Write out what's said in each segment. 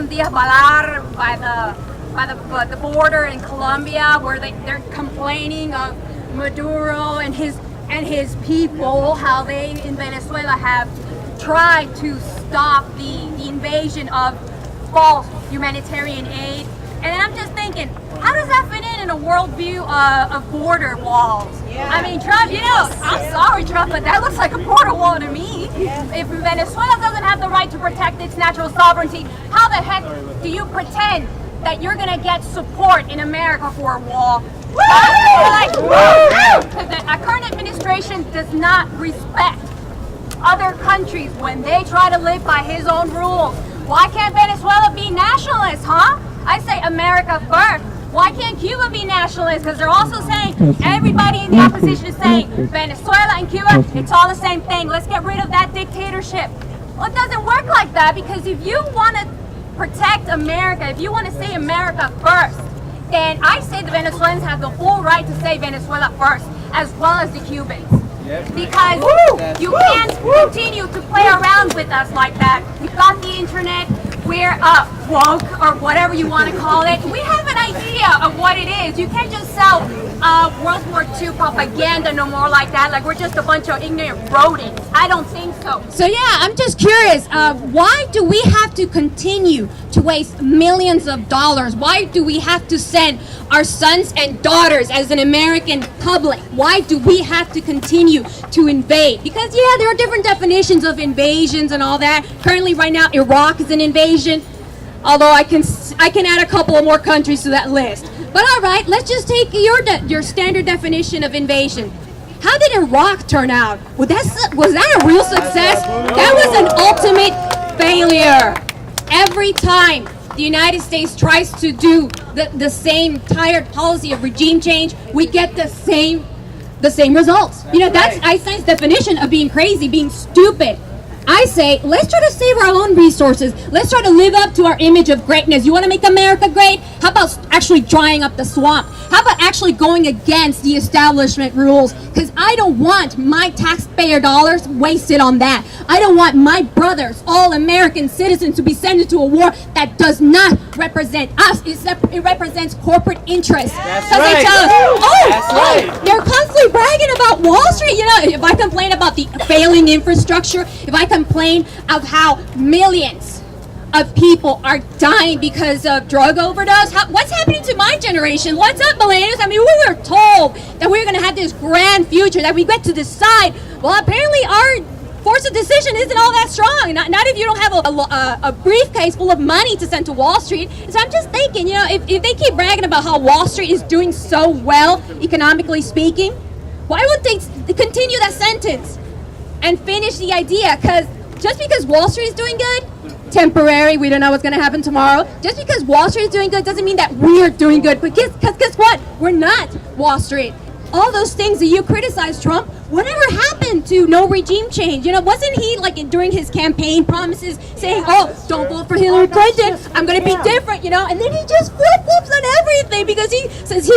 Nelson Díaz-Balar by the border in Colombia, where they're complaining of Maduro and his people, how they in Venezuela have tried to stop the invasion of false humanitarian aid. And then I'm just thinking, how does that fit in a worldview of border walls? Yeah. I mean, Trump, I'm sorry, Trump, but that looks like a border wall to me. Yeah. If Venezuela doesn't have the right to protect its natural sovereignty, how the heck do you pretend that you're going to get support in America for a wall? The current administration does not respect other countries when they try to live by his own rules. Why can't Venezuela be nationalist, huh? I say America first. Why can't Cuba be nationalist? Because they're also saying, everybody in the opposition is saying, Venezuela and Cuba, it's all the same thing. Let's get rid of that dictatorship. Well, it doesn't work like that, because if you want to protect America, if you want to say America first, then I say the Venezuelans have the full right to say Venezuela first, as well as the Cubans. Because you can't continue to play around with us like that. We've got the internet, we're woke, or whatever you want to call it. We have an idea of what it is. You can't just sell World War II propaganda no more like that, like we're just a bunch of ignorant rodents. I don't think so. So yeah, I'm just curious, why do we have to continue to waste millions of dollars? Why do we have to send our sons and daughters as an American public? Why do we have to continue to invade? Because yeah, there are different definitions of invasions and all that. Currently right now, Iraq is an invasion, although I can add a couple of more countries to that list. But all right, let's just take your standard definition of invasion. How did Iraq turn out? Was that a real success? That was an ultimate failure. Every time the United States tries to do the same tired policy of regime change, we get the same results. That's Einstein's definition of being crazy, being stupid. I say, let's try to save our own resources. Let's try to live up to our image of greatness. You want to make America great? How about actually drying up the swamp? How about actually going against the establishment rules? Because I don't want my taxpayer dollars wasted on that. I don't want my brothers, all American citizens, to be sent into a war that does not represent us. It represents corporate interests. That's right. They tell us, they're constantly bragging about Wall Street. If I complain about the failing infrastructure, if I complain of how millions of people are dying because of drug overdose, what's happening to my generation? What's up, millennials? I mean, we were told that we were going to have this grand future that we get to decide. Well, apparently our force of decision isn't all that strong. Not if you don't have a briefcase full of money to send to Wall Street. So I'm just thinking, if they keep bragging about how Wall Street is doing so well, economically speaking, why would they continue that sentence and finish the idea? Because just because Wall Street is doing good, temporary, we don't know what's going to happen tomorrow. Just because Wall Street is doing good doesn't mean that we're doing good. Because guess what? We're not Wall Street. All those things that you criticize Trump, whatever happened to no regime change? Wasn't he during his campaign promises saying, don't vote for Hillary Clinton, I'm going to be different, and then he just flip-flops on everything because he says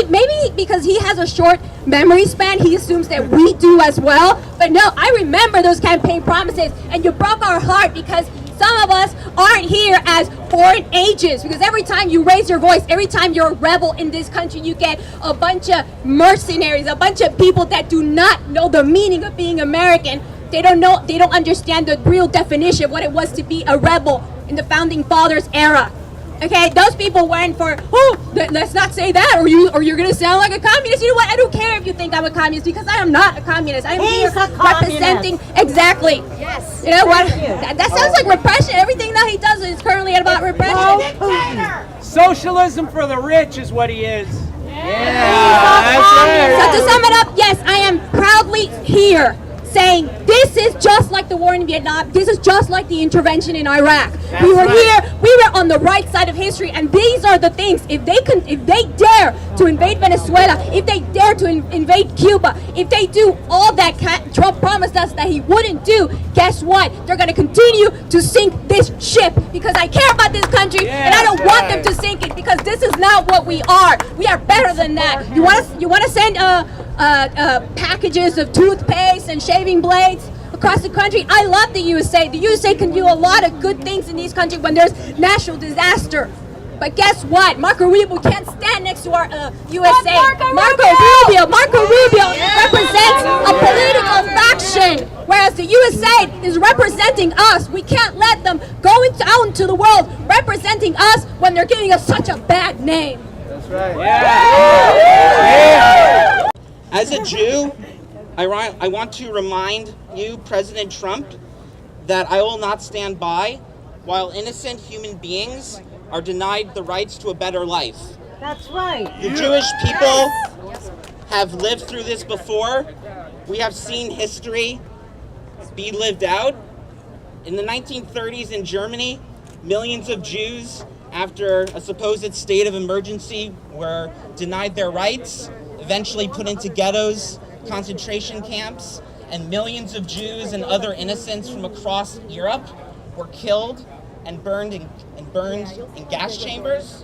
because he has a short memory span, he assumes that we do as well. But no, I remember those campaign promises, and you broke our heart because some of us aren't here as foreign agents, because every time you raise your voice, every time you're a rebel in this country, you get a bunch of mercenaries, a bunch of people that do not know the meaning of being American. They don't understand the real definition of what it was to be a rebel in the founding fathers era. Okay, those people went for, let's not say that, or you're gonna sound like a communist. You know what? I don't care if you think I'm a communist, because I am not a communist. I am here representing exactly. Yes. You know what? That sounds like repression. Everything that he does is currently about repression. Socialism for the rich is what he is. So to sum it up, yes, I am proudly here saying this is just like the war in Vietnam. This is just like the intervention in Iraq. We were here. We were on the right side of history, and these are the things. If they dare to invade Venezuela, if they dare to invade Cuba, if they do all that Trump promised us that he wouldn't do, guess what? They're going to continue to sink this ship, because I care about this country, and I don't want them to sink it, because this is not what we are. We are better than that. You want to send packages of toothpaste and shaving blades? across the country. I love the USA. The USA can do a lot of good things in these countries when there's natural disaster. But guess what? Marco Rubio can't stand next to our USA. Marco Rubio represents a political faction, whereas the USA is representing us. We can't let them go out into the world representing us when they're giving us such a bad name. That's right. Yeah. As a Jew, I want to remind you, President Trump, that I will not stand by while innocent human beings are denied the rights to a better life. That's right. The Jewish people have lived through this before. We have seen history be lived out. In the 1930s in Germany, millions of Jews, after a supposed state of emergency, were denied their rights, eventually put into ghettos, concentration camps, and millions of Jews and other innocents from across Europe were killed and burned in gas chambers.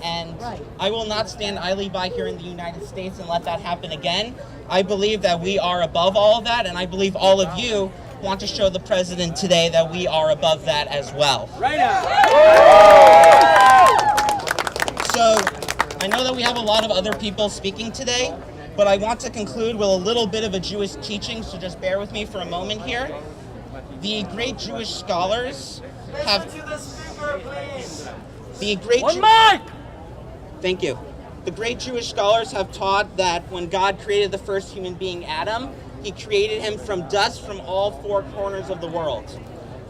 And I will not stand idly by here in the United States and let that happen again. I believe that we are above all of that, and I believe all of you want to show the president today that we are above that as well. Right now. So I know that we have a lot of other people speaking today, but I want to conclude with a little bit of a Jewish teaching, so just bear with me for a moment here. The great Jewish scholars have... Thank you. The great Jewish scholars have taught that when God created the first human being, Adam, he created him from dust from all four corners of the world.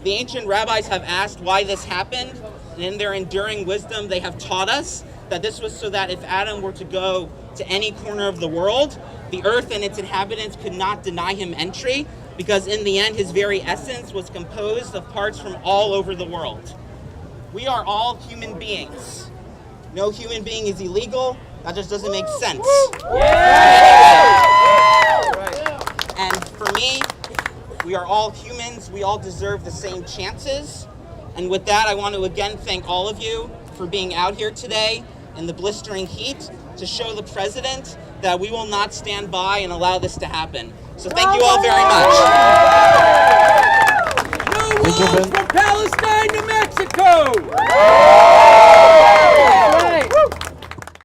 The ancient rabbis have asked why this happened, and in their enduring wisdom, they have taught us that this was so that if Adam were to go to any corner of the world, the earth and its inhabitants could not deny him entry, because in the end, his very essence was composed of parts from all over the world. We are all human beings. No human being is illegal. That just doesn't make sense. And for me, we are all humans. We all deserve the same chances. And with that, I want to again thank all of you for being out here today in the blistering heat to show the president that we will not stand by and allow this to happen. So thank you all very much. No walls from Palestine to Mexico!